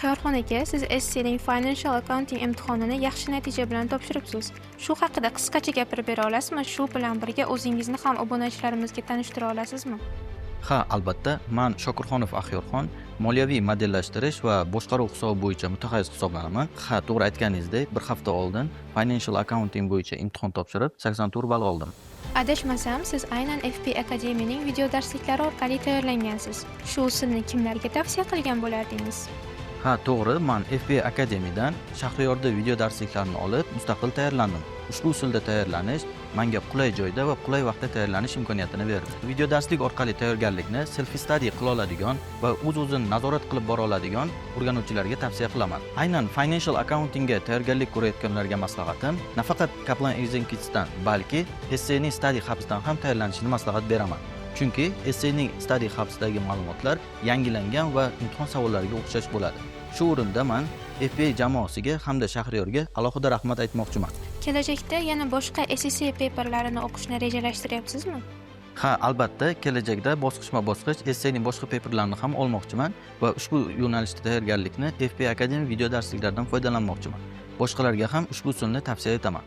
Baxtiyorxon aka, siz SCning Financial Accounting imtihonini yaxshi natija bilan topshiribsiz. Shu haqida qisqacha gapirib bera olasizmi? Shu bilan birga o'zingizni ham obunachilarimizga tanishtira olasizmi? Ha, albatta, men Shokirxonov Axyorxon moliyaviy modellashtirish va boshqaruv hisobi bo'yicha mutaxassis hisoblanaman. Ha, to'g'ri aytganingizdek, bir hafta oldin Financial Accounting bo'yicha imtihon topshirib, 84 ball oldim. Adashmasam, siz aynan FP Akademiyaning video darsliklari orqali tayyorlangansiz. Shu usulni kimlarga tavsiya qilgan bo'lardingiz? Ha, to'g'ri, men FP Akademiyadan Shahriyorda video darsliklarini olib, mustaqil tayyorlandim. Ushbu usulda tayyorlanish menga qulay joyda va qulay vaqtda tayyorlanish imkoniyatini berdi. Video darslik orqali tayyorgarlikni self study qila oladigan va o'z-o'zini nazorat qilib bora oladigan o'rganuvchilarga tavsiya qilaman. Aynan Financial Accountingga tayyorgarlik ko'rayotganlarga maslahatim nafaqat Kaplan Executives'dan, balki SCning Study Hubs'dan ham tayyorlanishini maslahat beraman. Chunki SCning Study Hubs'dagi ma'lumotlar yangilangan va imtihon savollariga o'xshash bo'ladi. Shu o'rinda men FPA jamoasiga hamda Shahriyorga alohida rahmat aytmoqchiman. Kelajakda yana boshqa SSC paperlarini o'qishni rejalashtiryapsizmi? Ha, albatta, kelajakda bosqichma-bosqich SCning boshqa paperlarini ham olmoqchiman va ushbu yo'nalishda tayyorgarlikni FP Academy video darsliklaridan foydalanmoqchiman. Boshqalarga ham ushbu usulni tavsiya etaman.